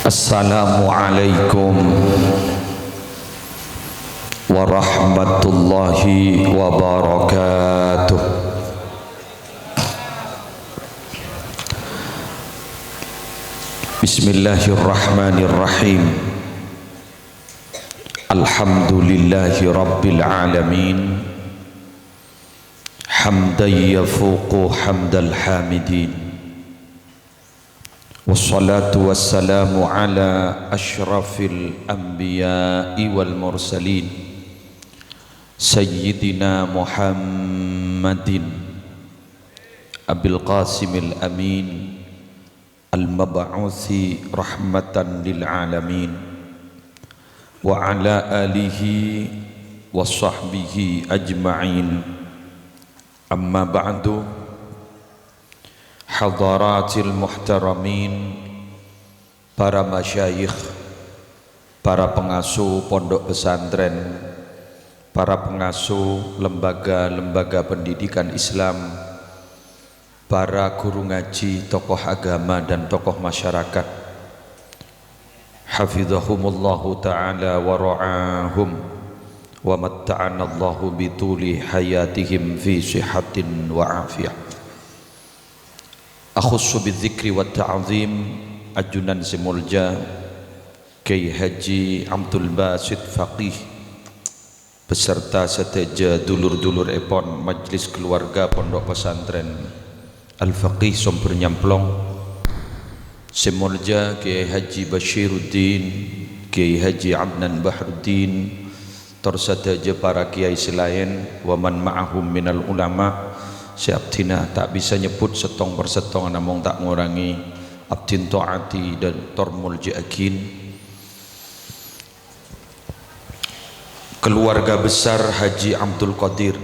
Assalamualaikum warahmatullahi wabarakatuh. Bismillahirrahmanirrahim. Alhamdulillahi rabbil alamin. Hamdan yafuqu hamdal hamidin. Wassalatu wassalamu ala ashrafil anbiya'i wal mursalin Sayyidina Muhammadin Abil Qasimil Amin Al-Mab'uthi rahmatan lil alamin wa ala alihi wa sahbihi ajma'in. Amma ba'du. Hadaratil muhtaramin, para masyayikh, para pengasuh pondok pesantren, para pengasuh lembaga-lembaga pendidikan Islam, para guru ngaji, tokoh agama dan tokoh masyarakat, hafizahumullahu ta'ala wa ra'ahum wa matta'anallahu bituli hayatihim fi sihatin wa afiyah. Akhussu bidzikri wa ta'zim ajunan simulja Kiai Haji Abdul Basit Faqih beserta seteja dulur-dulur epon Majlis Keluarga Pondok Pesantren Al-Faqih Sompur Nyamplong, simulja Kiai Haji Bashiruddin, Kiai Haji Adnan Bahruddin, terseteja para kiai selain wa man ma'ahum minal ulama. Si abdina tak bisa nyebut setong persetong namun tak ngurangi abdin ta'ati dan tormul ja'akin. Keluarga besar Haji Abdul Qadir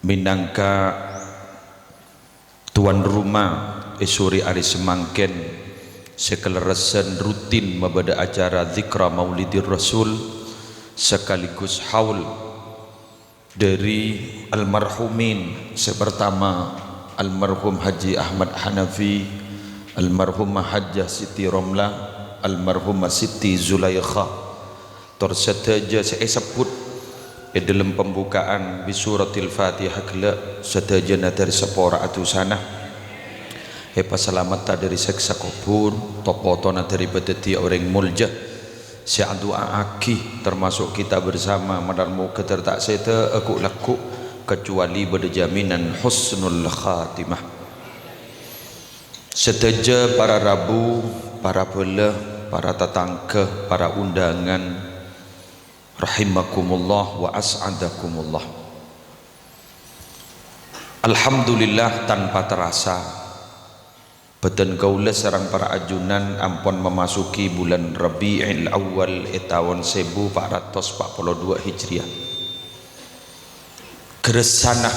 minangka tuan rumah esuri ari semangken sekeleresan rutin mabada acara zikra maulidir rasul sekaligus haul dari almarhumin sepertama almarhum Haji Ahmad Hanafi, almarhumah Hajjah Siti Romlah, almarhumah Siti Zulaikha. Terseteja saya sebut dalam pembukaan bisuratil Fatihah kala seteja dari sepora atusana hepa selamat dari seksa kubur topotona dari beteti orang mulja doa aki termasuk kita bersama madarmu ketertak seta aku laku kecuali berjaminan husnul khatimah. Seteja para rabu, para belah, para tatangkeh, para undangan, rahimakumullah wa as'adakumullah. Alhamdulillah tanpa terasa beten kaula sareng para ajunan ampun memasuki bulan Rabiul Awal tahun 1442 Hijriah. Keresana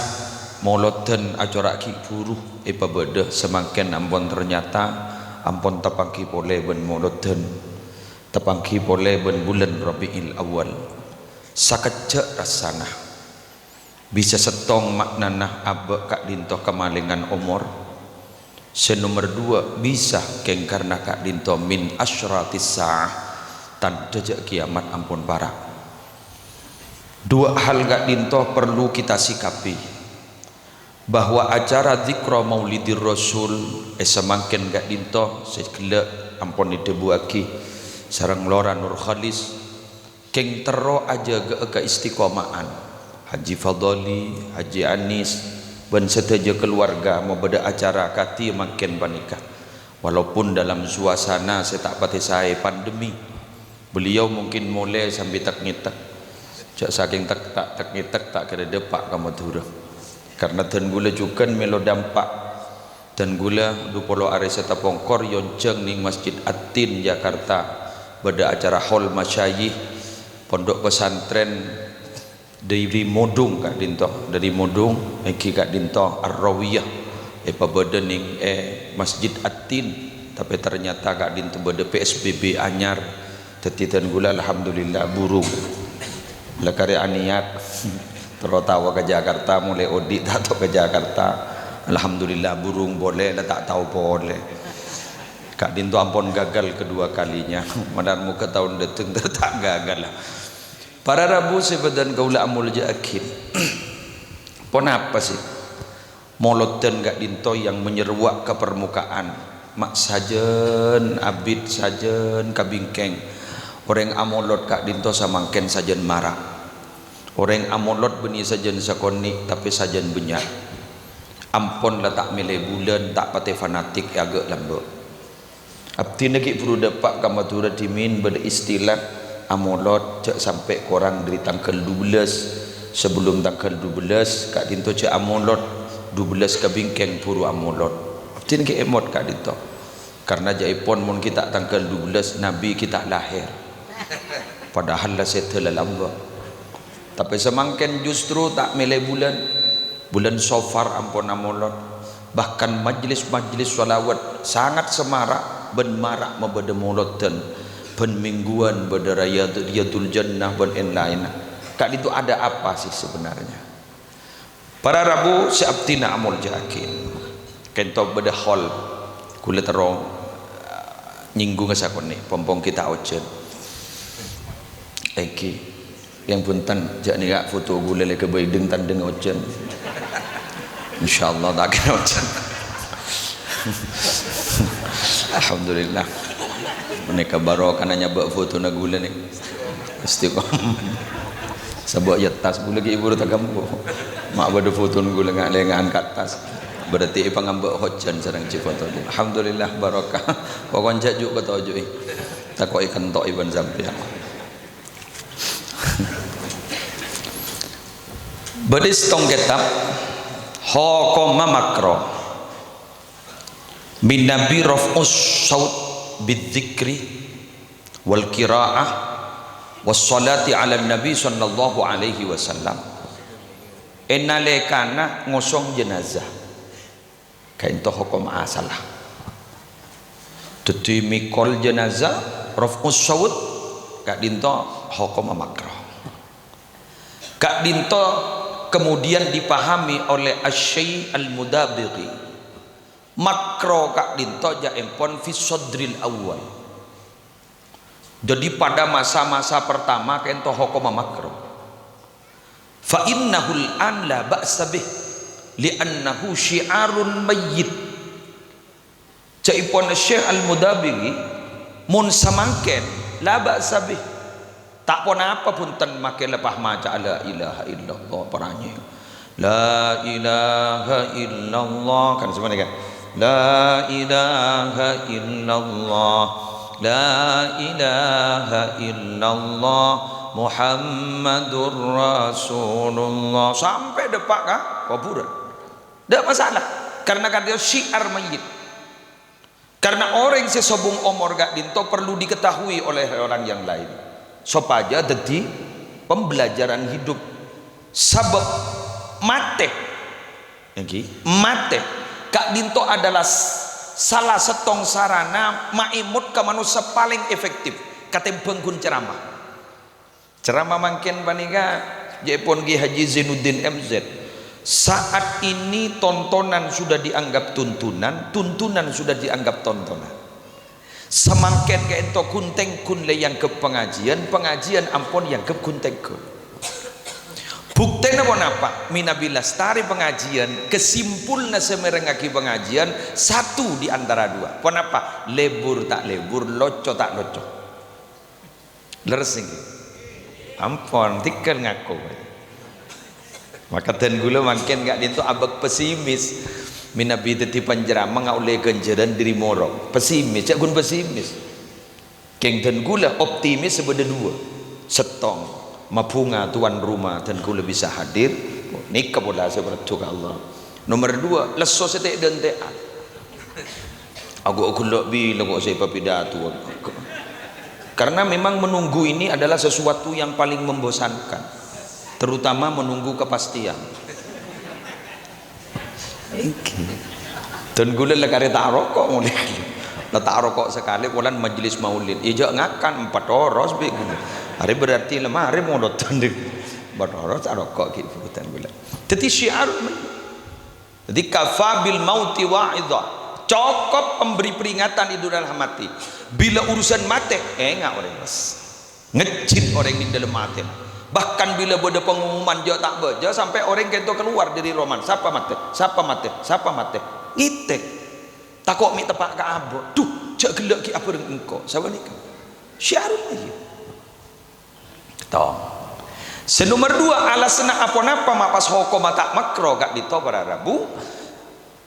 moloten acara ki buruh pabeda semakin ampun ternyata ampun tepangki pole ben moloten tepangki pole ben bulan Rabiul Awal. Sakejek rasana bisa setong maknanah abe kak dintoh kemalingan umur. Senomor dua bisa keng karena kak dinto min asyratis sa'ah tanda kiamat ampun para. Dua hal kak dinto perlu kita sikapi bahwa acara zikra maulidir rasul semangken kak dinto sekele ampun didebuaki sareng melora Nur Khalis keng tero aja ke istiqomaan Haji Fadoli, Haji Anis dan seteja keluarga mau beda acara kati makin panikah walaupun dalam suasana saya tak pati saya pandemi beliau mungkin mulai sambil tak ngitek cak saking tak ngitek tak kena depak kamu turun karena dan gula juga melo dampak dan gula 20 hari serta pongkor yonceng ning Masjid Atin Jakarta beda acara hall masyayikh pondok pesantren dari Modung kak dinto dari Modung iki kak dinto Ar-Rawiyah pabedening Masjid Atin tapi ternyata kak dinto bede PSBB anyar tetitan gula alhamdulillah burung lekari aniat tertawa ke Jakarta mulai audit atau ke Jakarta alhamdulillah burung boleh lah tak tahu boleh Kak Dinto ampun gagal kedua kalinya. Madan muka tahun datang tak gagal lah. Para Rabu sebadan kaula amul jakin. Pon apa sih? Moloten Kak Dinto yang menyeruak ke permukaan. Mak sajen, abid sajen, kabingkeng. Orang amolot Kak Dinto samangken sajen marah. Orang amolot benih sajen sakoni tapi sajen benyak. Ampun lah tak milih bulan, tak pate fanatik agak lambok. Abdi negi perlu dapat kamatura dimin beristilah amolot cek sampai korang dari tanggal 12 sebelum tanggal 12 Kak Dinto cek amolot 12 kabingkeng puru amolot. Abdi negi emot Kak Dinto karena jaipon mun kita tanggal 12 Nabi kita lahir padahal lah setelah lambok. Tapi semangken justru tak milih bulan Safar ampun amolot. Bahkan majlis-majlis salawat sangat semarak ben marak membeda moloten ben mingguan beda rayatul jannah ben lain. Kak itu ada apa sih sebenarnya? Para Rabu siaptina amul jakin kento beda hall kula terong nyinggung sakone pompong kita ojen iki yang punten jak ni kak foto gula le ke baideng tandeng ojen insyaallah tak kena ojen. Alhamdulillah mereka barokah nanya bak foto na gula ni istiqomah sebab ya tas gula ke ibu tak gambo mak bade foto gula ngak lengan kat tas berarti pangambak hojan sareng ci foto. Alhamdulillah barokah pokon jajuk betojo takok ikan tok iban sampean. Badis tong kitab hokoma makro min nabi raf'us saut bidzikri wal qiraah was salati ala nabi sallallahu alaihi wasallam enalekana ngosong jenazah kain to hukum asalah dadi mikol jenazah raf'us saut Kak Dinto hukum makro. Kak Dinto kemudian dipahami oleh Asy-Syaikh Al-Mudabighi makro Kak Dinto jaempon fi sodril awal. Jadi pada masa-masa pertama kento hokoma makro fa innahul an la ba'sa bih li'annahu syiarun mayyit. Jaempon Syekh Al-Mudabighi mun samangken la ba'sa bih tak pun apa pun tan make lepas maca la ilaha illallah peranyi la ilaha illallah kan sebenarnya kan la ilaha illallah la ilaha illallah Muhammadur Rasulullah sampai depak kah kuburan tidak masalah karena dia syiar mayit. Karena orang yang sesobung umur Kak Dinto perlu diketahui oleh orang yang lain supaya jadi pembelajaran hidup sebab mate Kak Dinto adalah salah setong sarana maimut ke manusia paling efektif katimbang ceramah mangken panika jepon Ki Haji Zainuddin MZ. Saat ini tontonan sudah dianggap tuntunan sudah dianggap tontonan. Semangken ke ento kunteng kun le yang ke pengajian ampun yang ke kunteng kun. Buktinya apa? Minabilas tari pengajian kesimpulna semerengaki pengajian satu di antara dua. Pon apa? Lebur tak lebur, loco tak loco. Leres iki. Ampun tikel ngaku. Maka dan gula mangken gak dinto abak pesimis. Minabi teti panjerama ngau le genjeran diri morok pesimis cak gun pesimis keng dan gula optimis sebeda dua setong mapunga tuan rumah dan gula bisa hadir nikah bola seperti Allah. Nomor dua leso setek dan teat aku lebih lagu saya pidato karena memang menunggu ini adalah sesuatu yang paling membosankan terutama menunggu kepastian. Dan gula lekare tak rokok mulai letak rokok sekali bulan majlis maulid ijak ngakan 4 oros be gula hari berarti lemah hari modot tanding 4 oros tak rokok gitu bukan gula jadi syiar jadi kafa bil mauti wa'idha cokop pemberi peringatan itu dalam mati. Bila urusan mati enggak orang mas ngecit orang di dalam mati. Bahkan bila ada pengumuman dia tak beja sampai orang kento keluar dari roman, siapa mati, siapa mati, siapa mati, ngitek takut mi tepak ke abo tuh cak gelak ki apa dengan engkau siapa ni kan syarul aja toh. Senomor dua alasan apa-apa mapas hukum tak makro gak dito para rabu.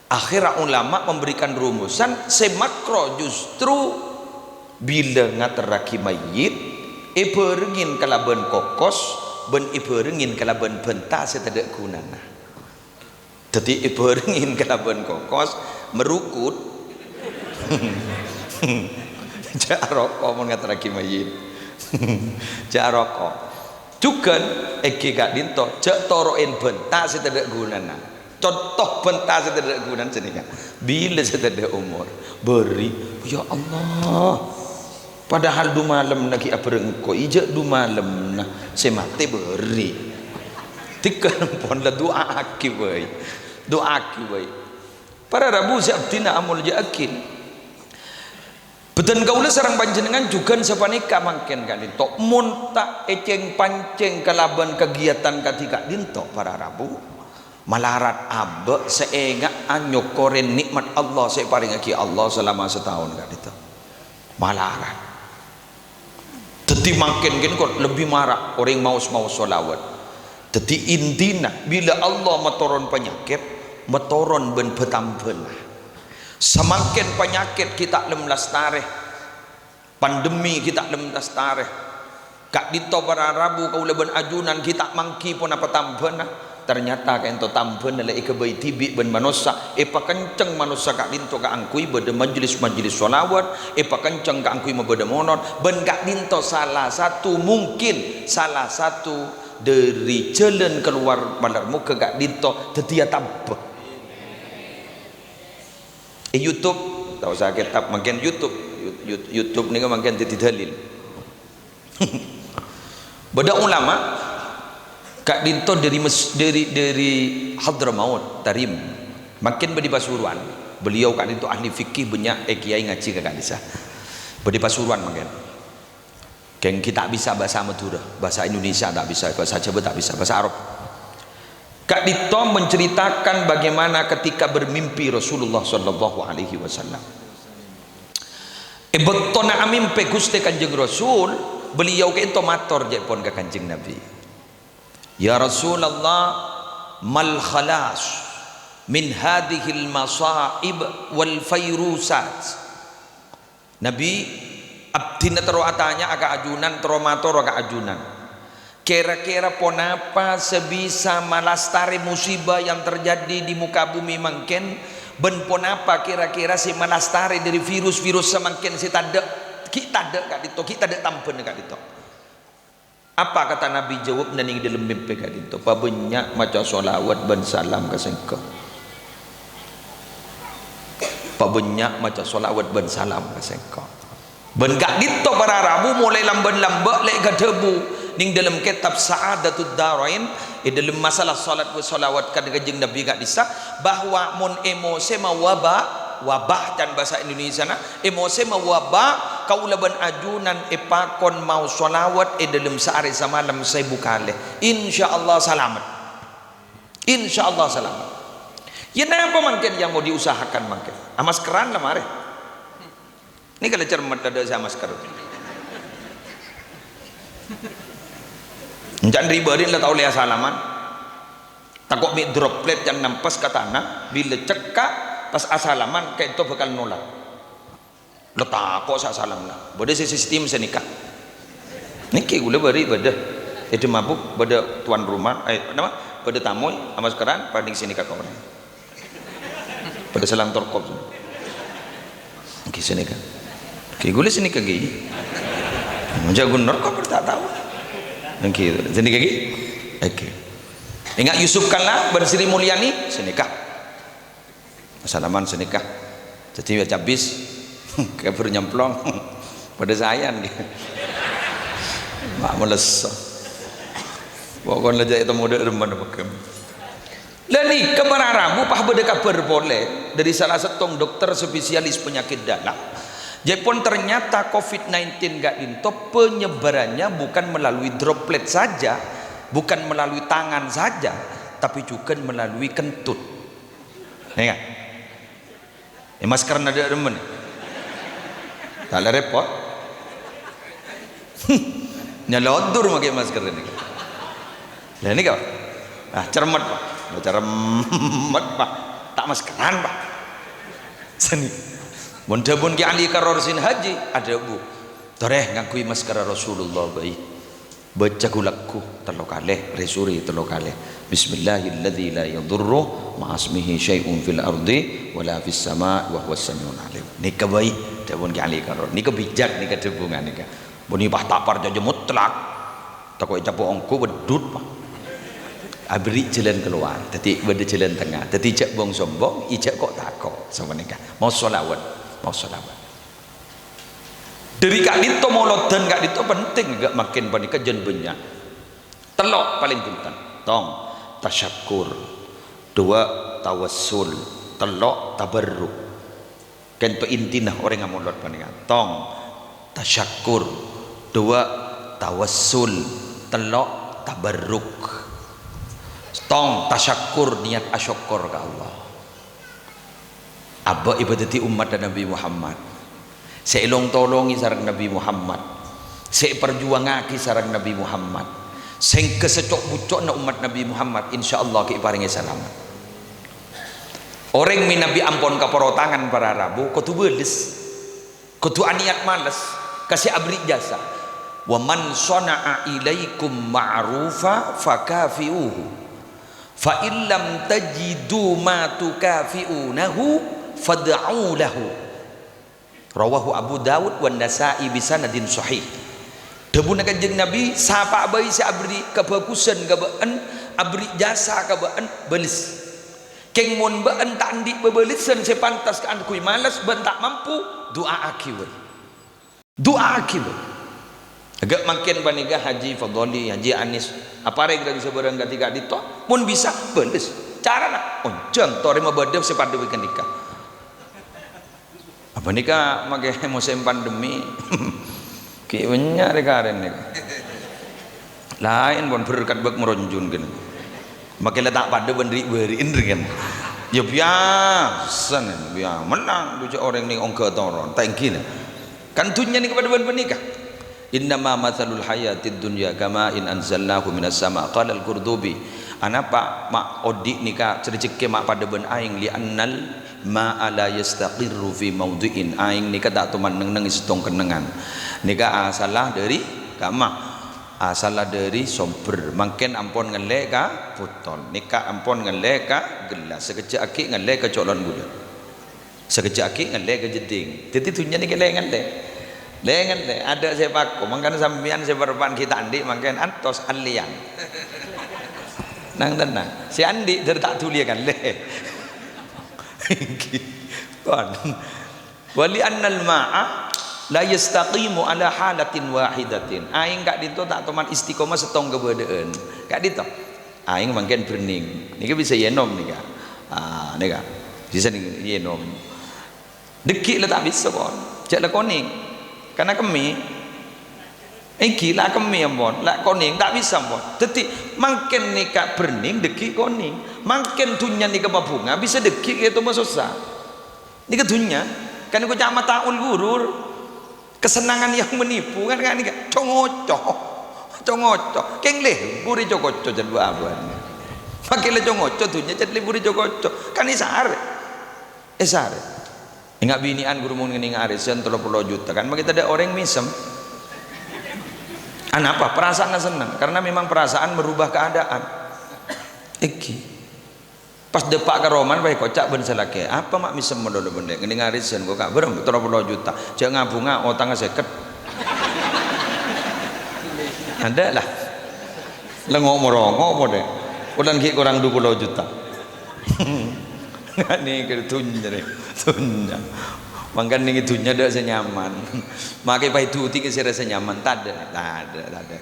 Akhirnya ulama memberikan rumusan semakro justru bila ngateraki mayit iberengin kalaban kokos ben iberengin kalaban pentas setedak gunana. Jadi iberengin kalaban kokos merukut jak rokok mun ngateraki mayit jak rokok cukan eki gak dinto jak toroin pentas setedak gunana. Contoh pentas setedak gunana senika bila setedak umur beri ya Allah padahal du malam lagi apa engkau ijak du malam nah semate beri tikan pon la doa aki bae doa aki bae para rabu sabtina amul jakin beten kaula sareng panjenengan juga sapanika mangken kali tok mun tak eceng panceng kalaban kegiatan ketika dinto para rabu malarat abe seenga anyokoren nikmat Allah saya paringaki Allah selama setahun kali itu malarat. Jadi makin kok lebih marah orang mau solawat. Jadi intina bila Allah metoron penyakit, metoron ben betambelah. Semakin penyakit kita lem lastare, pandemi kita lem lastare. Kak dito para rabu kau leben ajunan kita mangki pun apa tambena. Ternyata kento tamben adalah ikabai tibi ben manusia epa kenceng manusia kak dinto kak angkui beda majelis solawat epa kenceng kak angkui beda monon ben kak dinto salah satu mungkin salah satu dari jalan keluar bandar muka kak dinto tetia tabah YouTube tahu saya kitab makin YouTube ni kan makin titik dalil beda ulama Kak Dinto dari Hadramaut Tarim makin beri Pasuruan beliau Kak Dinto ahli fikih banyak kiai ngaji ke Kak Disa beri Pasuruan makin keng kita bisa bahasa Madura bahasa Indonesia tak bisa bahasa Jawa tak bisa bahasa Arab. Kak Dinto menceritakan bagaimana ketika bermimpi Rasulullah sallallahu alaihi wasallam bektona amimpe Gusti Kanjeng Rasul beliau ke ento matur jepon ke Kanjeng Nabi ya Rasulullah mal khalas min hadhil masaib wal fayrusat Nabi abdina teroatanya agak ajunan teromator agak ajunan kira-kira ponapa sebisa malastari musibah yang terjadi di muka bumi mangken ben ponapa kira-kira si malastari dari virus-virus semakin si tanda kita ada kak dito kita ada tampen kak dito. Apa kata Nabi jawab dan yang dalam mimpi kak gitu apa banyak macam solawat dan salam ke sengkau apa banyak macam solawat dan salam ke sengkau ben kak gitu para rabu mulai lamban-lambak lek ke debu ning dalam kitab Sa'adatud Darain dalam masalah solat wa solawat ke Kanjeng Nabi kak disa bahwa mun emosi mau wabah dan bahasa Indonesia na emosi mau wabah kau laban ajunan epakon mau solawat dalam sehari semalam saya bukale insyaallah selamat insyaallah selamat ya apa mungkin yang mau diusahakan mungkin maskeran lah mare ini kalau cermat ada saya masker jangan ribarin lah tau lihat salaman takut mi droplet yang nampas ke tanah bila cekak pas asalaman kayak itu bakal nolak letak kok salam lah beda sistem senikah niki gula beri beda itu mabuk beda tuan rumah nama beda tamu amas keran panding senikah kau beda selang torkop niki senikah niki gula senikah gini menjagun norkop tak tahu niki senikah gini oke ingat Yusuf Kalla bersiri Mulyani senikah salaman senikah jadi baca bis kayak bernyemplong pada sayang mak melesok pokoknya aja itu mode remen pakai Lani kemararamu pah beda boleh dari salah satu dokter spesialis penyakit dalam. Jepun ternyata COVID-19 gak dinto penyebarannya bukan melalui droplet saja, bukan melalui tangan saja, tapi juga melalui kentut. Ya kan? Masker ada demen. Tak ada repot. Nyalodur pakai masker ini. Lah ini kau. Cermat Pak. Cermat Pak. Tak maskeran Pak. Seni. Mun ki ali karorsin haji ada bu. Toreh ngakui masker Rasulullah bayi. Baca kulakku telo kalih, resuri telo kalih. Bismillahilladzi la yadurru ma'asmihi syai'un fil ardi wala fis sama' wa huwas samiul alim. Nika bayi dapun ki ali karor. Nika bijak nika debungan nika. Buni bah tapar jaja mutlak. Takoi capo ongko bedut Pak. Abri jalan keluar, tadi beda jalan tengah, tadi ijak bong sombong, ijak kok takok sama nikah. Mau solawat, mau solawat. Dari kak dito mau lodan kak dito penting gak makin panika jen banyak. Telok paling penting. Tong tasyakur, dua tawassul, telok tabarruk. Kento intinah orang yang mau lot panika. Tong tasyakur, dua tawassul, telok tabarruk. Tong tasyakur niat asyukur ke Allah. Abba ibadati umat dan Nabi Muhammad. Seilong tolongi sarang Nabi Muhammad. Se perjuangake sarang Nabi Muhammad. Sing kesecok bucok na umat Nabi Muhammad insyaallah ki paringi selamat. Orang min Nabi ampun kaporo tangan para rabu kudu belis. Kudu aniat males kasih abri jasa. Wa man sana'a ilaikum ma'rufa fakafi'uhu. Fa illam tajidu ma tukafi'unahu fad'u lahu. Rawahu Abu Dawud wa Nasa'i bi sanadin sahih. Debuna kanjeng Nabi sapa bayi si abri kebagusan kabaan abri jasa kabaan belis. Keng mun baan tak andik bebelisan sepantas kan kui malas ban tak mampu doa akibat. Doa akibat. Agak makin paniga Haji Fadoli, Haji Anis apa reg dari seberang ketiga dito pun bisa belis cara nak onjang tori ma badem sepadu weekend nikah apa nikah make musim pandemi ki wenya rekaren nih lain pun berkat bak meronjun gini make letak pada bendri beriin kan ya biasa nih biasa menang tujuh orang nih ongke toron tangki nih kan dunia nih kepada nikah. Innama mathalul hayatid dunya kama in anzalnahu minas sama qala al-Qurtubi anapa mak odik nika cericike mak pada ben aing li annal ma ala yastaqirru fi mawdi'in aing nika tak tuman neng setong kenengan nika asalah dari kama asalah dari somber mangken ampon ngelek ka putol nika ampon ngelek ka gelas sekejap aki ngelek ka colon gula sekejap aki ngelek ka jeding jadi dunya nika ngelek dengan ada sepaku mangkan sambian seberpan kita andi mangkan antos alian nang tenang si andi dari tak tulia kan le kon wali annal ma'a la yastaqimu ala halatin wahidatin aing gak dito tak teman istiqomah setong kebedean gak dito aing mangkan bening nika bisa yenom nika nika bisa yenom dekik lah tak bisa pon cek lah koning karena kami gila kami ampun lah koning tak bisa ampun jadi makin nikah berning deki koning makin dunia nikah bunga bisa deki itu mah susah nikah dunia kan aku cama taul gurur kesenangan yang menipu kan nikah congocok keng leh buri cokocok jadi aban makin le congocok dunia jadi buri cokocok kan isare ingat binian guru mun ngene ngarisan 30 juta kan kita ada orang misem apa perasaan senang karena memang perasaan merubah keadaan pas depak ke Roman baik kocak ben salake apa mak misem modal benda ngene ngarisan kok gak berem 30 juta cek ngabunga otang 50 ada lah lengok morongo apa deh udan ki kurang 20 juta ini kertunya deh tunya mangkan nih tunya dah senyaman makai pai tuti ke rasa nyaman tak ada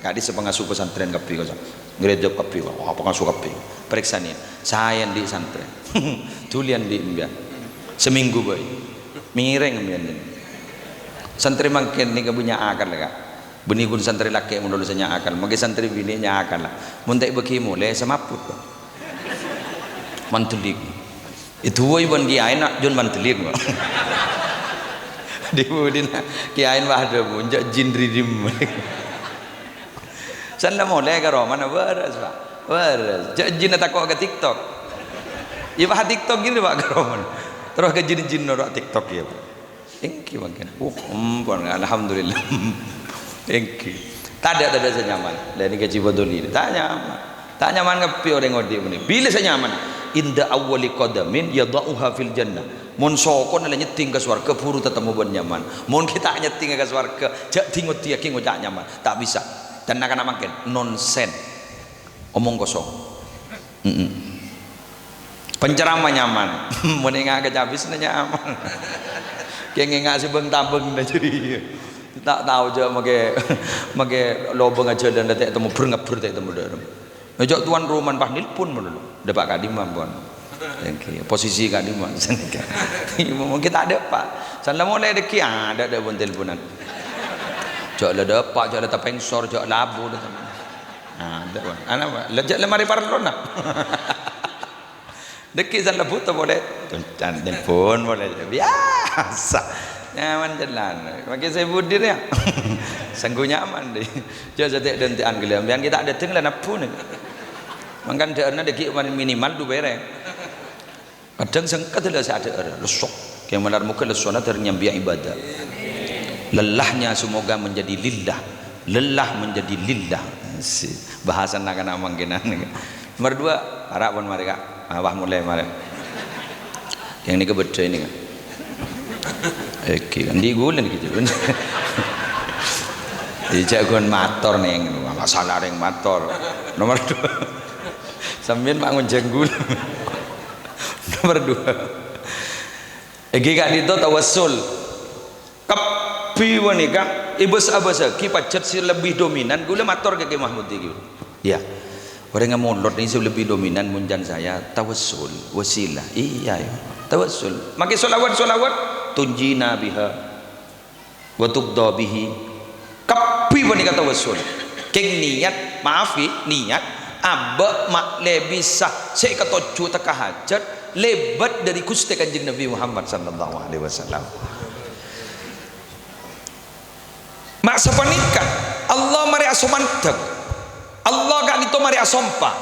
kadi sepengasuh pesantren kapi kosong gereja kapi apa ngasuh kapi periksa nih saya di santri tulian di imbian seminggu boy mireng imbian santri makin nih punya akal lah benih pun santri laki mun lulus nya akal magi santri bini nya akal lah mun tak begimu le semaput mantulik itu woy bon kiai nak jon mantulik di budin kiai wahda munjak jin ridim san la mole ka roman beres pak beres jin takok ke TikTok ya pak TikTok gini pak ka roman terus ke jin noro TikTok ya pak engki makin pon alhamdulillah engki tak ada senyaman dari gaji bodoli tak nyaman ngapi orang ngodi ini bila senyaman inda awwali qadamin yadauha fil jannah mun sokon ala nyeting ke swarga buru tetemu ben nyaman mun kita nyeting ke swarga jak tingut dia ki ngojak nyaman tak bisa dan akan makin nonsen omong kosong penceramah nyaman mun ngak kecabis nyaman kayak ngak sebeng tabeng dah jadi tak tahu je make lobeng aja dan tak temu berngapur tak temu dalam ngajak tuan rumah bah nilpun dulu dapat kadimam pun posisi kadimam mungkin kita ada pak salah mulai deki ada pun teleponan jok ada pak jok ada pengsor jok labu ada pun anak pak lejak lemari parlon nak deki salah buta boleh telepon boleh biasa nyaman jalan makin saya budir ya sanggup nyaman deh jauh jadi dentian gelam yang kita ada tenggelam pun makan derna deki minimal tu bereng kadang sengkat adalah saya ada lesok yang menar muka lesona ternyambia ibadah lelahnya semoga menjadi lillah lelah menjadi lillah bahasa nak nak mangkinan nomor 2 harap pun mereka wah mulai mari yang ini kebetul ini kan oke, di gulen gitu kan. Dijagoan motor nih, masalah ring motor. Nomor 2, sambil bangun jenggul. Nomor 2, gak itu tawassul. Kapi wanika, ibu sabasa, kipacat si lebih dominan. Gula motor ke Mahmud gitu. Ya, orang yang molot ini lebih dominan munjan saya tawassul, wasilah. Iya, tawassul. Makai solawat. Tunjina biha wa tuqda bihi kapi wanika tawassul keng niat maafi niat aba mak le bisa saya kata juta hajat lebat dari Gusti Kanjeng Nabi Muhammad sallallahu alaihi wasallam mak sapanikan Allah mari asomantag Allah gak dito mari asompa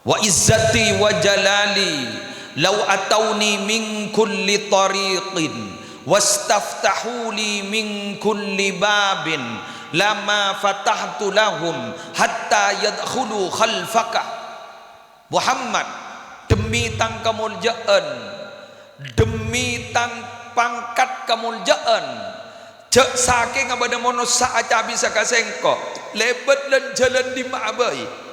wa izzati wa jalali law atauni min kulli tariqin wastaftahu li min kulli babin lama fatahtu lahum hatta yadkhulu khalfaka Muhammad demi tang kemuliaan demi tang pangkat kemuliaan cek saking abada mono saaca bisa kasengko lebat dan jalan di Ma'abai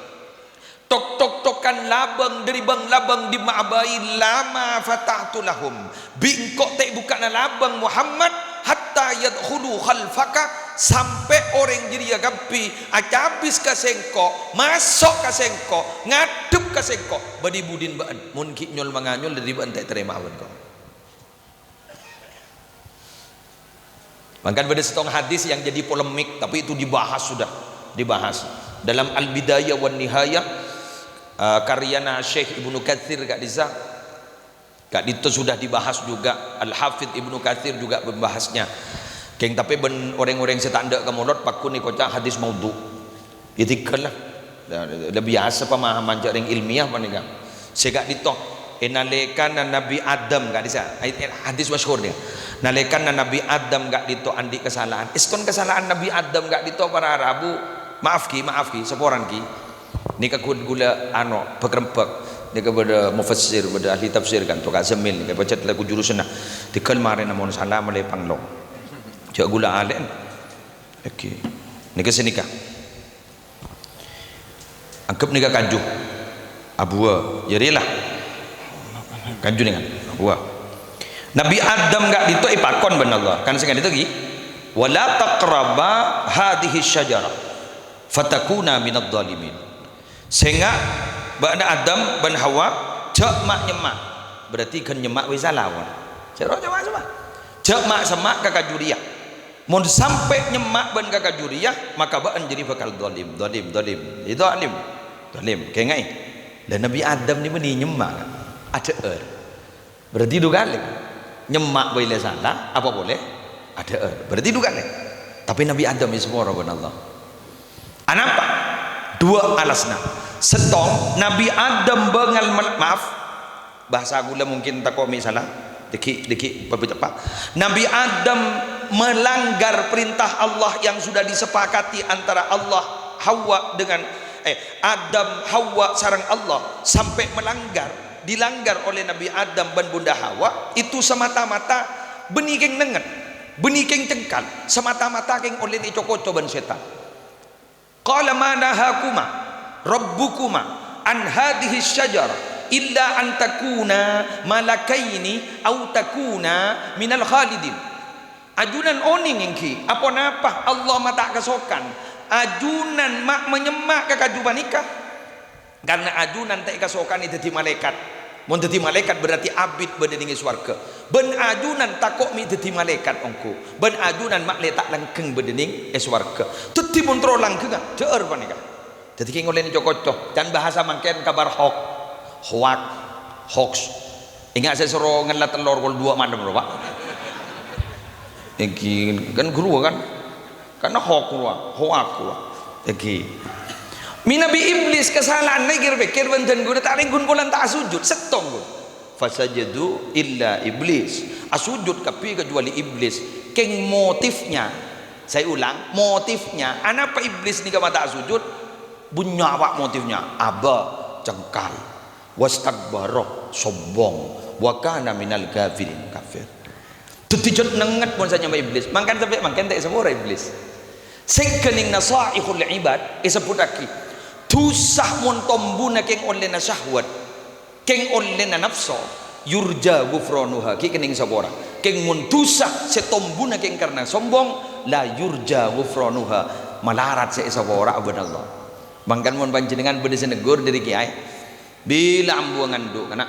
tok-tok-tokan labang dari bang labang di Ma'abai lama fatahtu lahum bingkok tak buka na labang Muhammad hatta yadkhulu khalfaka sampai orang jadi agapi acabis kasengko masuk kasengko ngadep kasengko badi budin baan mun ki nyol manganyol dari baan tak terima awan ko mangkan pada setong hadis yang jadi polemik tapi itu dibahas sudah dibahas dalam Al-Bidayah wan Nihayah karyana Syekh Ibnu Katsir gak disa gak itu sudah dibahas juga Al-Hafidh Ibnu Katsir juga membahasnya keng tapi ben orang-orang setandak kemulot pakun ni kocak hadis maudhu itikal lah lebih biasa pemahaman jaring ilmiah panika segak ditok nalekan Nabi Adam gak disa hadis masyhur dia nalekan Nabi Adam gak ditok andi kesalahan iston kesalahan Nabi Adam gak ditok para Arabu maaf ki seporan ki ni gula ano pekrempek ni kepada mufassir pada ahli tafsir kan tu Kak Zamil ni baca lagu jurusan nah dikal mare namun salah melepang long cak gula alen okey ni ke senikah anggap nikah kanju abua jadilah kanju dengan abua Nabi Adam gak dito ipakon ben Allah kan sengat itu gi wala taqraba hadhihi syajarah fatakuna minadh dhalimin sehingga ba'da Adam ban Hawa cek mak nyemak berarti kan nyemak wis salah wan cara nyemak sama cek mak semak kakak juriyah mun sampai nyemak ban kakak juriyah maka ba'an jadi bakal dolim itu alim dolim kayak ngai dan Nabi Adam ni meni nyemak ada berarti dua kali nyemak boleh salah apa boleh ada berarti dua kali tapi Nabi Adam ni semua orang Allah anapa dua alasna setong Nabi Adam bengal maaf bahasa gula mungkin tak kau salah dikit pak Nabi Adam melanggar perintah Allah yang sudah disepakati antara Allah Hawa dengan Adam Hawa sareng Allah sampai dilanggar oleh Nabi Adam dan Bunda Hawa itu semata-mata benih keng nenget benih keng cengkal semata-mata keng oleh ni cokoco ban setan qala ma nahakuma rabbukuma an hadhihi syajarah illa an takuna malakaini au takuna minal khalidin ajunan oning engki apa napa Allah mata kasokan ajunan mak menyemak kakajuban nikah karena ajunan tak kasokan itu dadi malaikat mun dadi malaikat berarti abid bedening swarga ben ajunan takok mi dadi malaikat ongko ben ajunan mak letak langkeng bedening swarga dadi mun tro langkeng jeur panika dadi ki ngolen cocok dan bahasa mangken kabar hoax ingat saya suruh ngelat telur kol 2 malam lho Pak iki kan guru kan karena hoax iki minabi iblis kesalahan negir pikir benten guna tak ringgun bulan tak sujud setong gun fasajadu illa iblis asujud kapi kecuali iblis keng motifnya saya ulang motifnya anapa iblis ni kama tak sujud bunya apa motifnya aba cengkal wastakbara sombong wa kana minal kafirin kafir tutijot nenget pun saja sama iblis mangkan sampai mangkan tak semua iblis sing kening nasaihul ibad isebutaki tusah mun tombuna keng oleh na syahwat keng oleh na nafsu yurja gufranuha ki kening sabora keng mun tusah setombuna keng karena sombong la yurja gufranuha malarat se sabora abadallah mangkan mun panjenengan bede senegur dari kiai bila ambuangan do kana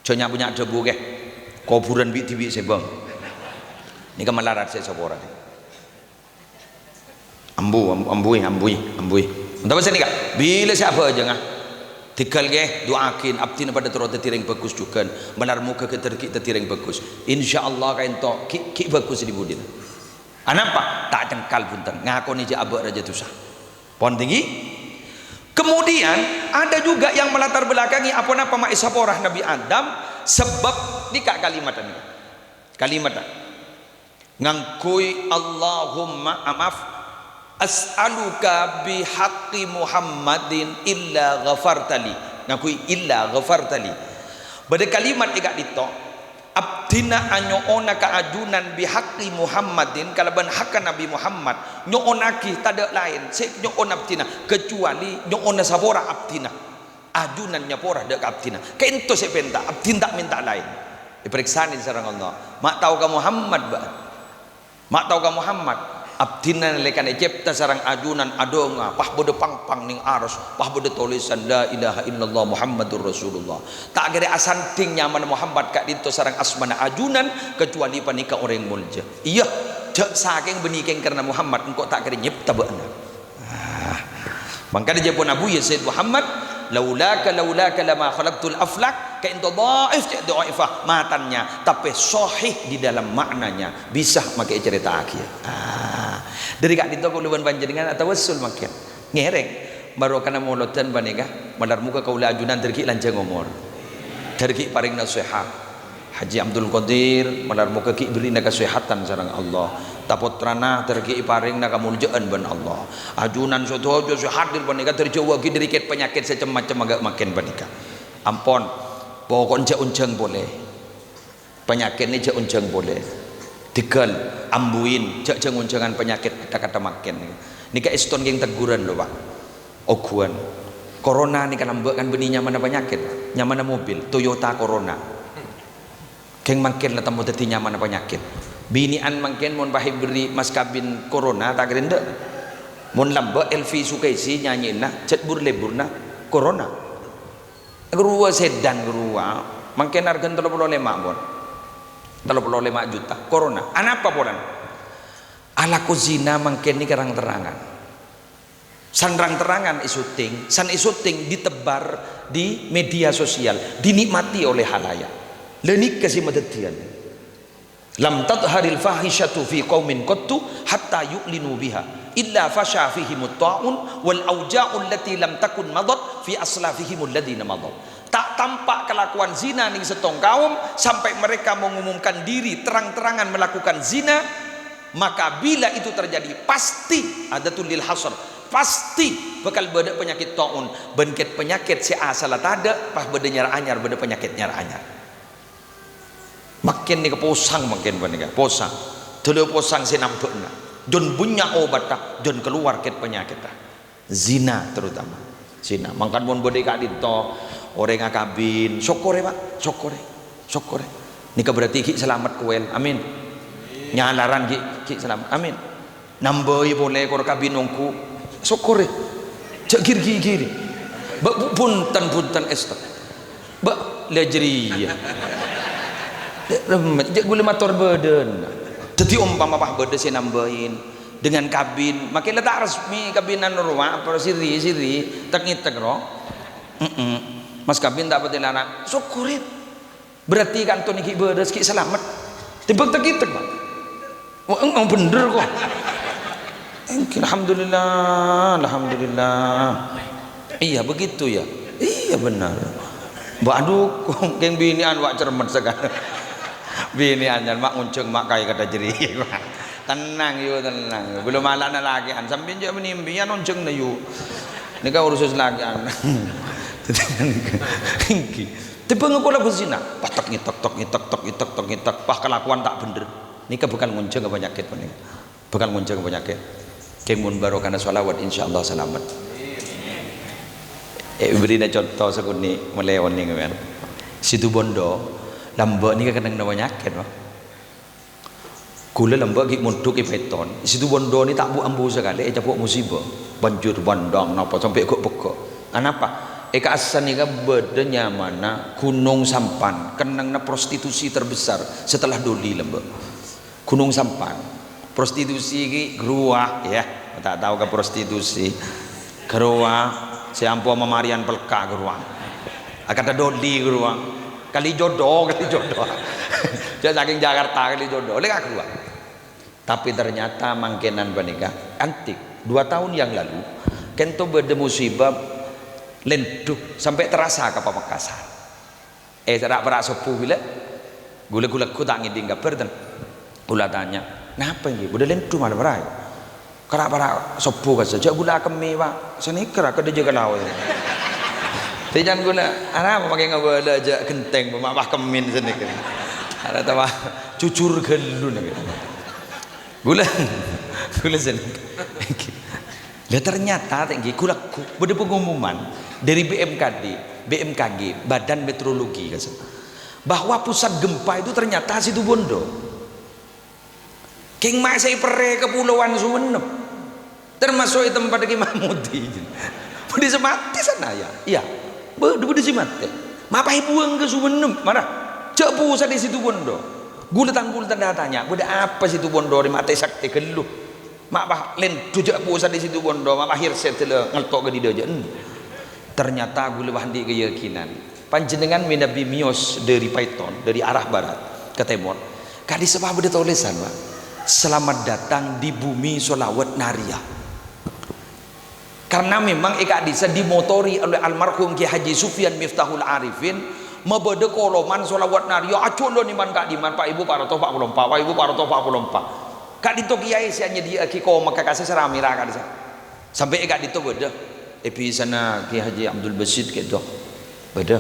conya punya debu ke kuburan bi tibi sebang ni ka malarat se sabora ambui entah pasal ni kak bila siapa aja ngah tikal ke doakin abdi pada turut tertireng bagus juga benar muka ke tertireng bagus insyaallah kain to ki bagus di budin anapa tak cengkal punten ngaku ni je abak raja tusah pon tinggi kemudian ada juga yang melatar belakangi apa napa mak isaporah Nabi Adam sebab ni kak kalimat ngangkui Allahumma maaf as'aluka bihaqqi Muhammadin illa ghafartali ngakui illa ghafartali pada kalimat igak dito abdina anyoona kaajunan bihaqqi Muhammadin kalaban hakka Nabi Muhammad nyoonaki tada lain se nyoon abdina kecuali nyoona sabora abdina ajunan nyapora dek abdina kento se penta abdin tak minta lain diperiksain sareng Allah mak tahu ka Muhammad ba mak tahu ka Muhammad abdina lekan ejepta sarang ajunan adonga pah bode pang ning aras pah bode tulisan la ilaha illallah Muhammadur Rasulullah tak gede asanting nyaman Muhammad kak dito sarang asmana ajunan kecuali panika orang mulja iya jak saking benikeng karena Muhammad engkau tak gede nyipta beuna mangka dia pun Abu Yazid Muhammad laulaka lama khalaqtul aflak ka into dhaif cek dhaifah matannya tapi sahih di dalam maknanya bisa makai cerita akhir dari kak dito kuluban panjenengan atau wasul makin ngereng baru kana molotan banega malar muka kaula ajunan terki lanjang umur terki paring nasihat Haji Abdul Qadir malar muka ki beri na kesehatan sareng Allah tapotrana terki paring na kamuljaan ban Allah ajunan sotojo hadir banega terjawa ki diriket penyakit secam-macam agak makin banika ampon pokok unjang boleh penyakit ni unjang boleh digal ambuin jak unjangan penyakit kata-kata makin nika iston yang teguran lho Pak oguan corona ni kan ambek benih nyaman penyakit nyaman mobil Toyota Corona keng makin lah tamu dadi nyaman penyakit binian makin mon pahi beri mas kabin Corona tak gerende mun lamba Elvi Sukaisi nyanyi nah cet lebur nah corona gerua sedan gerua mangken harga 35 bon 35 juta corona anapa podan ala ko zina mangken ni terang-terangan sanrang terangan isuting san isuting ditebar di media sosial dinikmati oleh halayak lenik kasih madetian lam tadharil fahishatu fi qaumin qattu hatta yu'linu biha illa fasha fihim at-ta'un wal auja'u allati lam takun madat fi aslafihim alladhina madat. Tak tampak kelakuan zina ning setong kaum sampai mereka mengumumkan diri terang-terangan melakukan zina, maka bila itu terjadi pasti ada tulil hasr, pasti bakal beda penyakit ta'un, bengket penyakit si asal ada pas beda nyar anyar beda penyakit nyar anyar. Makin ni keposang makin panika posang telu posang sinampekna jon punya obat tak jon keluar ket penyakit tak zina terutama zina mangkan mon bode kak dinto orang ngakabin syokore pak syokore nika berarti ki selamat kuel amin nyalaran ki selamat amin namboi boleh kor kabin nongku syokore cek giri punten estak ba lejri remet gule motor badan jadi umpama pah badan saya nambahin dengan kabin makin letak resmi kabinan rumah apa siri tak ngitek roh mas kabin tak betul anak syukurin berarti kan tuh niki badan sikit selamat tiba tak ngitek pak wah bener kok alhamdulillah iya begitu ya iya benar mbak aduh keng binian wak cermet sekarang bini anjan mak unceng mak kaya kata jeri tenang belum malah na lagi an sambil je menimbian unceng na yu ni ka urusan lagi an tipe ngakola bezina patak ngitak pah kelakuan tak bener ni ka bukan ngunceng penyakit paning bukan ngunceng penyakit keng mun barokana sholawat insyaallah selamat beri contoh sekuni meleon ni kan situ bondo lambak ni kadang nama penyakit wah kula lambak gig munduk beton situ bondo ni tak bu ambu sekali capuk musibah banjur bandang napa sampai kok pekok anapa eka asan ni ka bedanya mana Gunung Sampan kenang na prostitusi terbesar setelah Doli lambak Gunung Sampan prostitusi ki geruah ya tak tahu ke prostitusi geruah siampu memarian pelka geruang kata Doli geruang kali jodoh jadi saking Jakarta kali jodoh oleh keluar tapi ternyata mangkenan panika antik 2 tahun yang lalu kento beda musibah lenduh sampai terasa ke Pamekasan serak berak sepuh bila gula ku tak ngiding kabar dan gula tanya kenapa ini udah lenduh malah berai kerak berak sepuh kan saja gula kemi pak sini kerak ke jaga laut jangan gula anak pakai ngabala aja genteng pemapah kemin sini kan ada tawa cucur gelu nih gula sini dia ternyata tinggi kulaku pada pengumuman dari BMKG Badan Meteorologi bahwa pusat gempa itu ternyata situ Bondo King Mak saya pere kepulauan Sumeneb termasuk tempat Ki Mahmudi di semati sana ya iya berde simat mapai buang ke Sumeneb mana cek pusat di situ Bondo gulatan datanya beda apa situ Bondo di mata sakti keluh mak bah len tujak pusat di situ Bondo mak akhir setelah ngeltok ke di dojen ternyata gula bahandi keyakinan panjenengan Nabi Mios dari Python dari arah barat ke timur kadi sebab beda tulisan pak selamat datang di bumi sholawat nariyah karena memang eka disa dimotori oleh almarhum Ki Haji Sufyan Miftahul Arifin mebede koloman sholawat nario aculo niman kak diman pak ibu para toh pak ibu para toh pak kak dito kiai sianya dia kiko maka kasih seramira kak disa sampai eka dito bede epi sana Ki Haji Abdul Basid gitu bede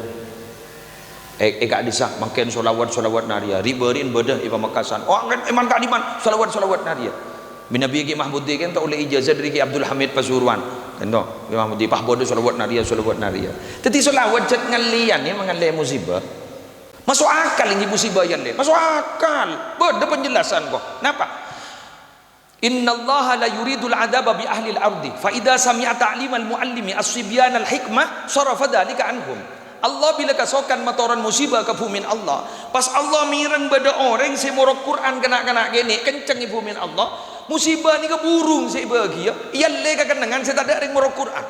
eka disa makin sholawat naria riberin bede iba makasan oh eman kak diman sholawat naria Nabi Ki Mahmudi kan tak oleh ijazah dari Ki Abdul Hamid Pasuruan kan tu Ki Mahmudi pah bodoh sholawat naria tapi sholawat cat ngalian ni mengalih musibah masuk akal ini musibah yang lain masuk akal bodoh penjelasan kok kenapa Innallaha la yuridul adaba bi ahli al-ardi fa idza sami'a ta'limal muallimi as-sibyan al-hikmah sarafa dzalika anhum. Allah bila kasokan matoran musibah ke bumi Allah, pas Allah mireng beda orang si morok Quran kena gini kenceng ibu min Allah, musibah ni ke burung si bahagia iya lega kenangan saya tak ada orang morok Quran.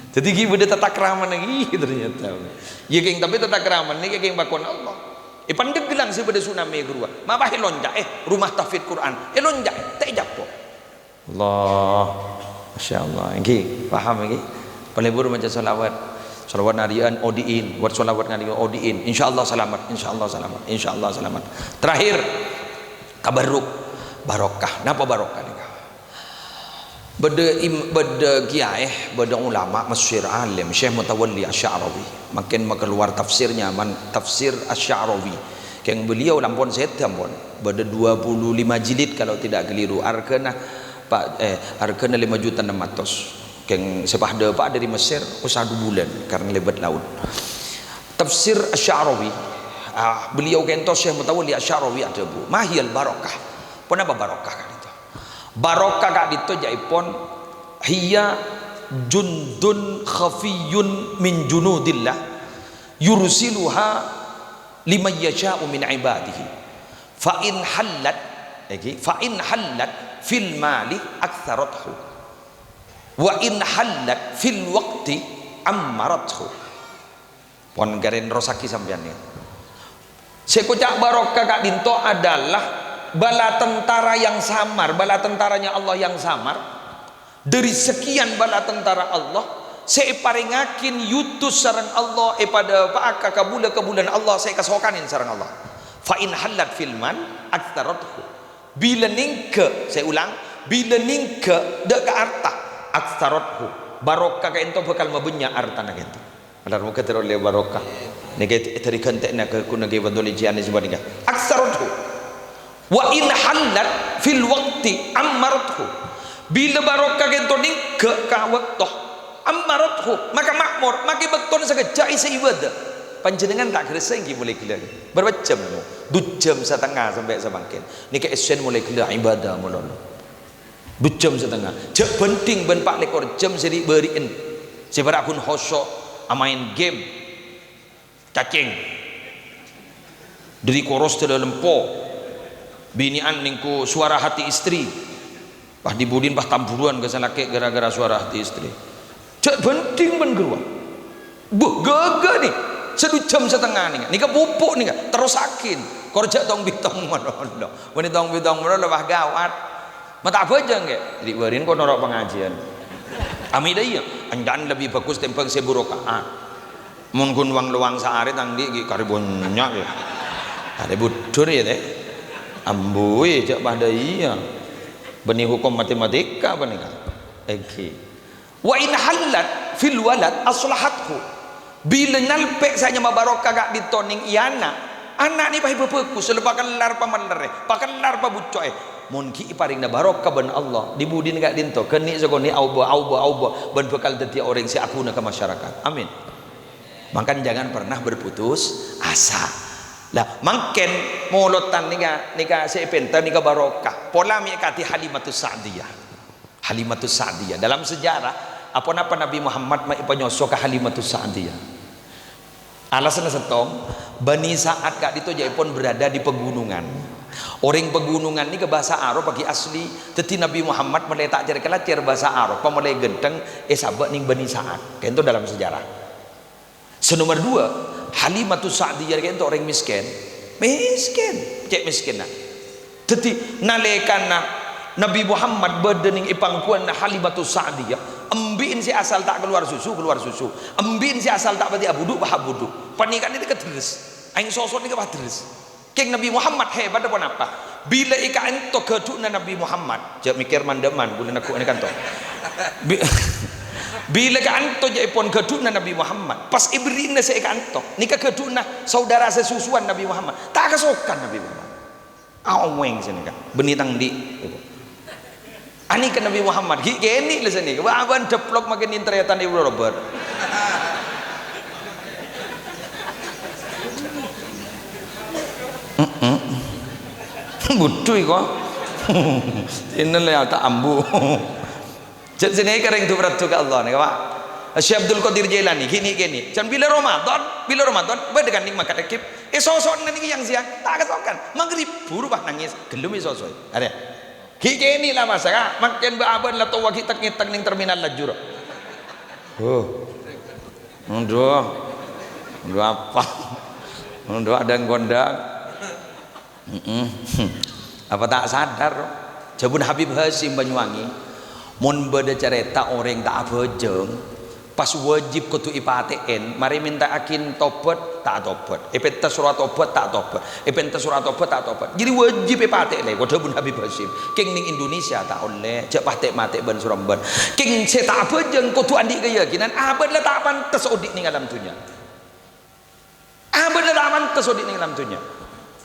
Jadi kita beda tata keraman lagi ternyata ya keng, tapi tata keraman ni keng bakon Allah pandeg gelang si beda tsunami gerua mabah lonjak rumah tahfidz Quran lonjak tak japo Allah Masya Allah ini paham lagi pelebur macam salawat harian odiin buat salawat ngalian odiin insyaallah selamat insyaallah selamat. Terakhir tabarruk barokah. Napa barokah ni? Beda kiai beda ulama masyhur alim Syekh Mutawalli Asy-Sya'rawi makin keluar tafsirnya tafsir Asy-Sya'rawi yang beliau lampun setam pun beda 25 jilid kalau tidak keliru arkana 5.600.000 yang sepahda pak dari Mesir usaha 2 bulan karena lebat laut. Tafsir Asy-Sya'rawi beliau kento Syekh Mutawalli Asy-Sya'rawi ada bu mahiyal barokah. Kenapa barokah kan itu? Barokah kak itu jaipon hiya jundun khafiyun min junudillah yursiluha liman yasha'u min ibadihi fa in hallat fil mali aktsarathu wa in hallat fil waqti ammarathu. Pon garen rosaki sampean ni sekocak barokah kak dinto adalah bala tentara yang samar, bala tentaranya Allah yang samar dari sekian bala tentara Allah saya paringakin yutus sarang Allah pada paaka kabulan Allah saya kasokanin sarang Allah fa in hallat fil man aktsarathu bila ningke saya ulang bila ningke dek ka arta aktsarathu barokah ka ento bakal mabenya artana gitu adar muka terole barokah nege teri kantekna ke kunage badoli jiane sebandinga aktsarathu wa in hallat fil waqti ammarathu bila barokah gento ning ke ka waktu ammarathu maka makmur maka beton sagejai seibadah panjenengan tak greseng ki mulai gila berapa jam 2 jam setengah sampai sebangkin ni ke esen mulai gila ibadah mulono 2 jam setengah jak penting ben 4 jam seri berien sebara kun khosok amain game cacing dari koros te lempo binian ningku suara hati istri pah dibudin pah tamburuan ke salake gara-gara suara hati istri cek penting ben gerua buh gaga nih 1 jam setengah nih nika pupuk nih terus sakin korja tong bitong monono wani tong bitong monono bah gawat mata apa aja nggak dibarin kok norok pengajian ami daya anjan lebih bagus tempeng seburokaat mun kun wang luang saare tang di karibonnya ya ada budur ya teh amboi jak pada iya benih hukum matematika benih okay. Wa in hallat fil walad aslahathu bila nalpek saja mabarokah gak ditoning iana anak ni pahi bepeku selepakan lar pamanlere pakan lar pabucoy munki paring na barokah ben Allah dibudin gak dinto keni sagoni auba ben bekal dadi orang si akuna ke masyarakat amin. Makan jangan pernah berputus asa lah mangken molotan nika sepenta nika barokah pola mikati Halimatus Sa'diyah dalam sejarah apa Nabi Muhammad ipanyoso ke Halimatus Sa'diyah alasan setong Bani Sa'ad kak itu jaipun berada di pegunungan orang pegunungan ini ke bahasa Arab bagi asli teti Nabi Muhammad meletak jari kelacer bahasa Arab pemulai genteng sahabat ning Bani Sa'ad itu dalam sejarah. Senomor 2 Halimatus Sa'diyah itu orang miskin cek miskin nah jadi nalekana Nabi Muhammad berdening ipangkuan Halimatus Sa'diyah embin si asal tak keluar susu embin si asal tak bati abuduk panikan ini keteres aing sosok ini keteres keng Nabi Muhammad hebat apa bila ika ento gedukna Nabi Muhammad jak mikir mandaman bulan aku ini kanto bila kanto jaipun gedukna Nabi Muhammad pas ibrina saya kanto nika gedukna saudara sesusuan Nabi Muhammad tak kesokan Nabi Muhammad aweng sini kan benitang di ani ke Nabi Muhammad gini lah sini waban deplok makin interiatan Ibu Robert butuh kok. Ini lah tak ambu. Jadi sini kering tu berat tu ke Allah ni Pak. Syekh Abdul Qadir Jailani gini. Jangan bila Ramadan berdekat nikmat kadekip. Sosok nanti yang siang tak kesokan. Maghrib berubah nangis gelum sosok. Ada. Gini lah masa makin berabad lah tu waktu tak ning terminal lajur. Udah apa? Udah ada yang gondang. Apa tak sadar? Jabun Habib Hasim Banyuwangi. Mun beda cerita orang tak apa jeng. Pas wajib kutu IPATN, mari minta akin tobat tak tobat. Epenta surat tobat tak tobat. Epenta surat tobat tak tobat. Jadi wajib IPATN le. Kudu Jabun Habib Hasim. King ning Indonesia tak oleh. Cek patek mate ben Suramban. King se tak apa jeng kutu andi keyakinan. Abad lah tak pantas odik ning alam dunia. Abad lah tak pantas odik ning alam dunia.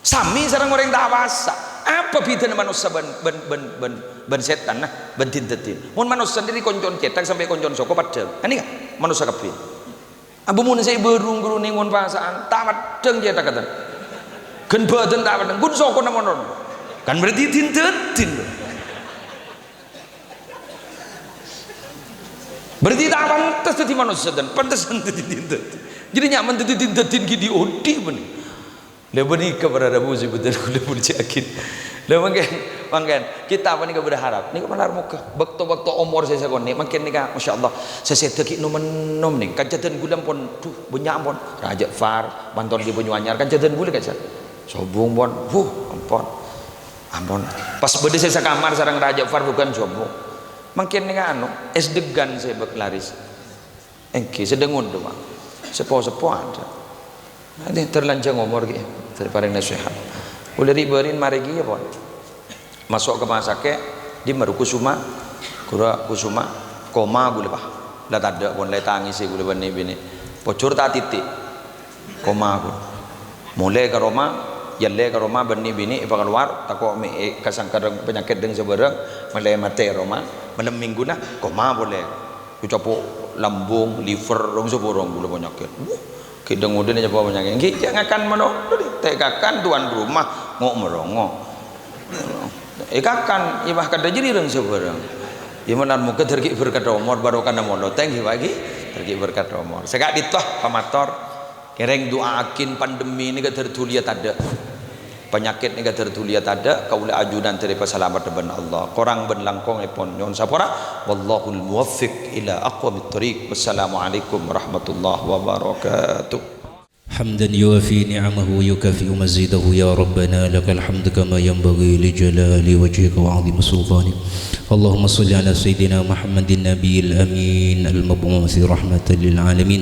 Sami sareng orang tak puasa. Apa beda manusia ben setan nah ben tintetin. Mun manusia sendiri koncon cetak sampai koncon soko padeng. Ini kan manusia kabeh. Abu mun saya berung-berung ning mun pasaan tak padeng cetak kata. Gen badan tak padeng. Kun soko nang ngono. Kan berarti tintetin. Berarti tak pantas dadi manusia dan pantas dadi tintetin. Jadi nyaman dadi tintetin ki diodi bener. Lepas ni kepada Rabu si betul kula pun yakin. Lepas mangken kita apa ni berharap. Ni kepada muka. Waktu umur saya sekon ni mungkin ni kan masya-Allah saya sedekit nom ni. Kan jadan gulam pun tuh banyak pun. Raja Far banton di Banyuanyar kan jadan gula kan. Sobong pun. Ampun. Pas bede saya sekamar sareng Raja Far bukan sobong. Mungkin ni kan es degan saya berlaris. Engke sedengun tu Pak. Sepo-sepo ada. Nanti terlanjang umur gitu. Terparing nasihat. Boleh riberin mari ya pon. Masuk ke rumah sakit di Kusuma, Kusuma koma gule bah. Lah tak ada pon lai tangis gule bini. Pocur tak titik. Koma gule. Mulai ke Roma, jalan ke Roma bini ipa keluar takut kasangkar penyakit dengan seberang mulai mati Roma. Malam minggu nah koma boleh. Ucapo lambung, liver, rong seborong gule penyakit. Kita ngudin aja bawa penyakit. Kita ngakan mano, tekakan tuan rumah ngok merongo. Ikakan, ibah kada jadi orang seberang. Imanan muka tergi berkat umur baru kana mono teng bagi tergi berkat umur. Segak ditah pamator. Kereng doakin pandemi ni ka tertulia tada. Penyakit ni ka tertulia tada. Kaula ajudan terima selamat depan Allah. Korang ben langkong epon nyon sapora. Wallahul muwaffiq ila aqwamit thoriq. Wassalamualaikum warahmatullahi wabarakatuh. حمدا يوافي نعمه ويكافئ مزيده يا ربنا لك الحمد كما ينبغي لجلال وجهك وعظيم سلطانك. اللهم صل على سيدنا محمد النبي الأمين المبعوث رحمة للعالمين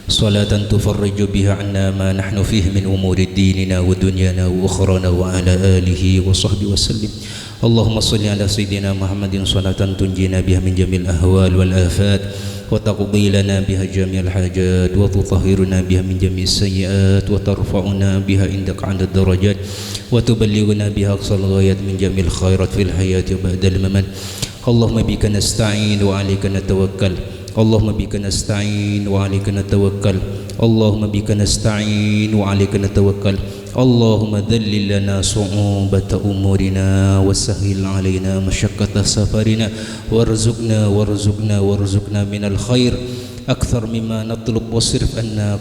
صلاة تفرج بها عنا ما نحن فيه من أمور ديننا ودنيانا وأخرانا وعلى آله وصحبه وسلم. اللهم صل على سيدنا محمد صلاة تنجينا بها من جميع الأهوال والآفات وتقضي لنا بها جميع الحاجات وتطهرنا بها من جميع السيئات وترفعنا بها عندك عند الدرجات وتبلغنا بها أقصى الغايات من جميع الخيرات في الحياة وبعد الممات. اللهم بك نستعين وعليك نتوكل. اللهم بك نستعين وعليك نتوكل. اللهم بك نستعين وعليك نتوكل. اللهم ذلل لنا صعوبة أمورنا وسهل علينا مشقة سفرنا وارزقنا من الخير أكثر مما نطلب واصرف عنا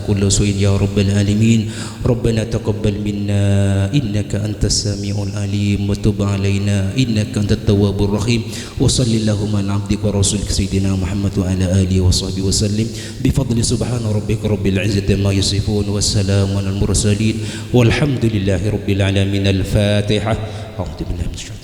كل سوء يا رب العالمين. ربنا تقبل منا إنك أنت السميع العليم وتب علينا إنك أنت التواب الرحيم. وصل اللهم على عبدك ورسولك سيدنا محمد وعلى آله وصحبه وسلم بفضل سبحان ربك رب العزة ما يصفون والسلام على المرسلين والحمد لله رب العالمين. الفاتحة. أعوذ بالله من الشيطان.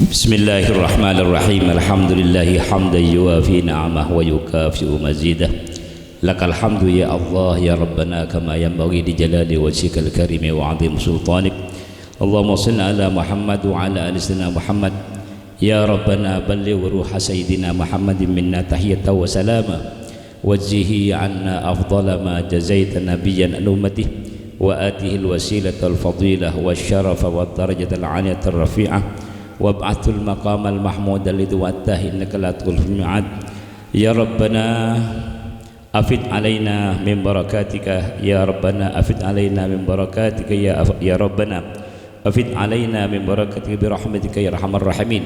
بسم الله الرحمن الرحيم. الحمد لله حمدا يوافي نعمه ويكافئ مزيده. لك الحمد يا الله يا ربنا كما ينبغي لجلال وجهك الكريم وعظيم سلطانك. اللهم صل على محمد وعلى ال سيدنا محمد. يا ربنا بلغ روح سيدنا محمد منا تحية وسلاما وجه عنا أفضل ما جزيت نبيا عن أمته وآته الوسيلة الفضيلة والشرف والدرجة العالية الرفيعة وابعث المقام المحمود الذي وعدته إنك لا تخلف الميعاد. Ya Rabbana afid alaina min barakatika, Ya Rabbana afid alaina min barakatika, ya Rabbana afid alaina min barakatika bi rahmatika ya arhamar rahimin.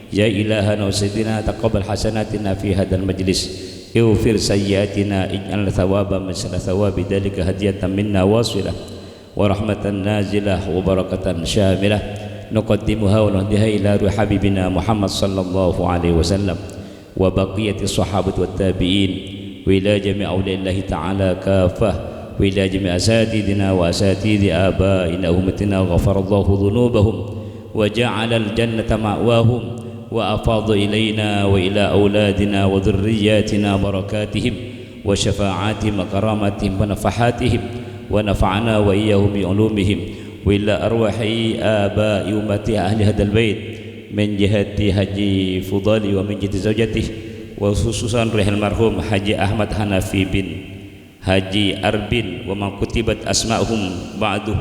Ya ilahana wa sayyidina taqabbal hasanatina fi hadzal majlis, ighfir sayyiatina, ij'al thawaban misla thawabi dzalika hadiyatan minna wasilah wa rahmatan nazilah wa barakatan syamilah nuqaddimuha wa nuhdiha ila ruhi habibina Muhammad sallallahu alaihi wasallam wa baqiyati sahabati wat tabi'in wa ila jami' awliyallahi ta'ala kafah wa ila jami' asatidina wa asatidi abaina ummatina ghafarallahu dhunubahum wa ja'ala al-jannata ma'wahum wa afadha ilayna wa ila auladina wa dhurriyyatina barakatihim wa syafa'atihim wa karamatihim wa nafahatihim wa nafa'ana wa iyyahum bi ulumihim wa ila arwahi aba'i ummati ahli hadzal bait min jihati Haji Fudali wa min jihati zaujatih wa khususan rihal marhum Haji Ahmad Hanafi bin Haji Arbin wa man kutibat asma'uhum ba'du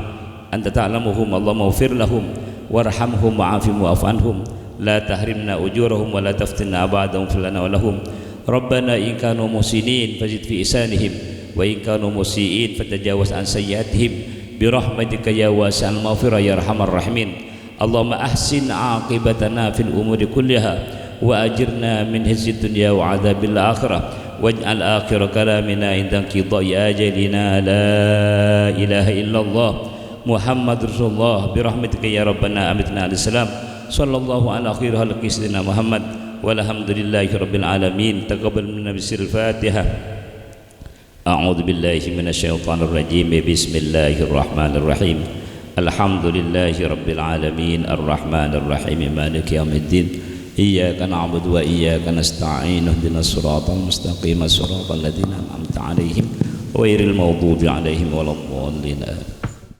anta ta'lamuhum, Allahumma ighfir lahum warhamhum wa'afihim wa'fu anhum la tahrimna ujurahum wa la taftinna ba'dahum lana wa lahum. Rabbana in kanu muhsinin fazid fi ihsanihim wa in kanu musii'in fatajawaz an sayyi'atihim bi rahmatika ya wasi'al maghfirah ya arhamar rahimin. Allahumma ahsin aqibatana fil umuri kulliha wa ajirna min hizyid dunya wa adzabil akhirah waj'al akhir kalamina inda qidai ajalina la ilaha illallah Muhammad Rasulullah bi rahmatika ya rabbana amitna al-islam sallallahu ala khairi khalqi sayyidina Muhammad walhamdulillahi rabbil alamin. Taqabbal minna bisiril Fatihah. A'udzu billahi minasyaitonir rajim. Bismillahirrahmanirrahim. Alhamdulillahi rabbil alamin arrahmanir rahim maliki yaumiddin iyyaka na'budu wa iyyaka nasta'in ihdinas siratal mustaqim siratal ladzina an'amta 'alaihim ghairil maghdubi 'alaihim waladdallin.